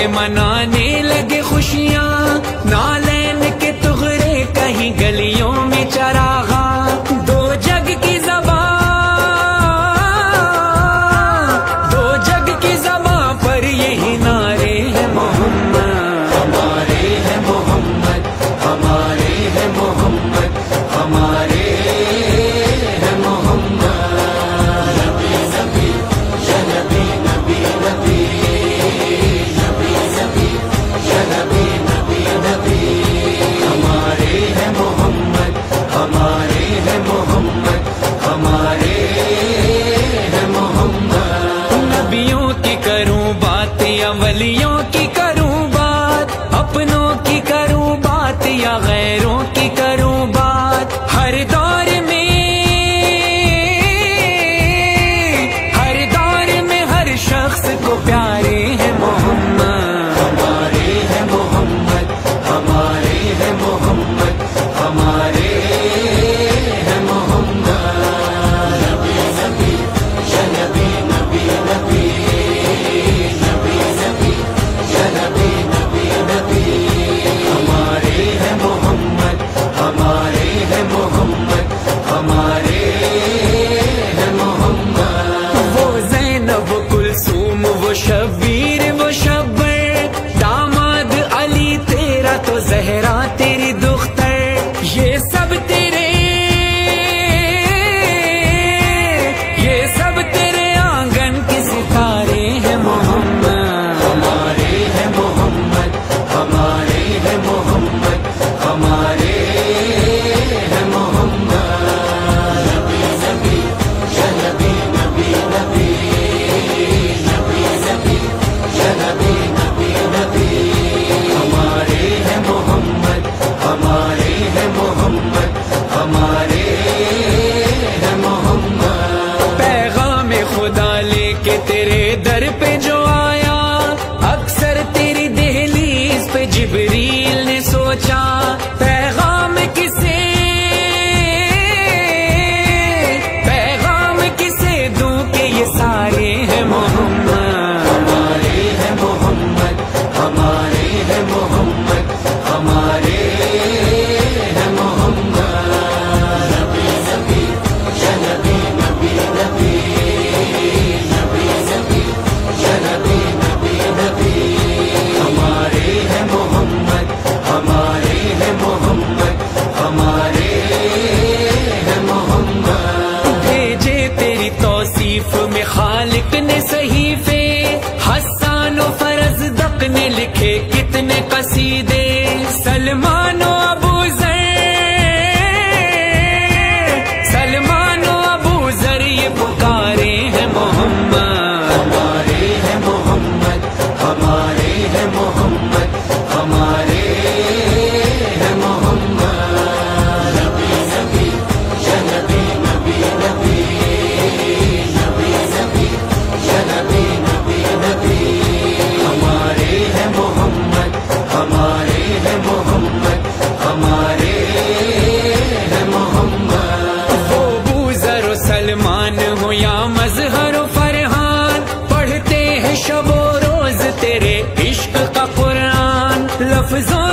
پہ منانے لگے خوشیاں، نالین کے تغرے کہیں گلیوں میں چراغاں، دو جگ کی زبان پر یہی نعرے ہیں محمد، ہمارے ہیں محمد، ہمارے ہیں محمد، ہمارے ہیں محمد، نبی نبی یا نبی نبی نبی، نبی نبی یا نبی نبی نبی، ہمارے ہیں محمد، ہمارے ہیں محمد، ہمارے ہیں محمد، نبیوں کی کروں بات یا ولیوں کی کروں بات، اپنوں کی کروں بات یا غیروں کی کروں بات، ہر دور میں ہر شخص کو پیارے ہیں محمد، ہمارے ہیں محمد، ہمارے ہیں محمد، ہمارے ہیں محمد، نبی نبی یا نبی نبی نبی، نبی نبی یا نبی نبی نبی، ہمارے ہیں محمد، ہمارے ہیں محمد، ہمارے ہیں محمد، وہ زینب وہ کلثوم وہ شبیر وہ شبر، داماد علی تیرا تو زہرا تیری دختر، یہ سب تیرے آنگن کے ستارے ہیں محمد، ہمارے ہیں محمد، ہمارے ہیں محمد، ہمارے ہیں محمد، نبی نبی یا نبی نبی نبی، نبی نبی یا نبی نبی نبی، ہمارے ہیں محمد، ہمارے ہیں محمد، ہمارے ہیں محمد، پیغام خدا لے کے تیرے در پہ جو آیا، اکثر تیری دہلیز پہ جبریل نے سوچا، پیغام کسے دوں کہ یہ سارے ہیں محمد، ہمارے ہیں محمد، ہمارے ہیں محمد، ہمارے ہیں محمد، نبی نبی یا نبی نبی نبی، نبی نبی یا نبی نبی نبی، ہمارے ہیں محمد، ہمارے ہیں محمد، ہمارے ہیں محمد، بھیجے تیری توصیف میں خالق نے صحیفے، حسان و فرزدق نے لکھے کتنے قصیدے، سلمان و ابو ذر یہ پکارے ہیں محمد، ہمارے ہیں محمد، ہمارے ہیں محمد، ہمارے ہیں محمد، نبی نبی یا نبی نبی نبی، نبی نبی یا نبی نبی نبی، ہمارے ہیں محمد، ہمارے ہیں محمد، ہمارے ہیں محمد، وہ ابو ذر و سلمان ہو یا مظہر و فرحان، پڑھتے ہیں شب و روز تیرے عشق کا قرآن، لفظوں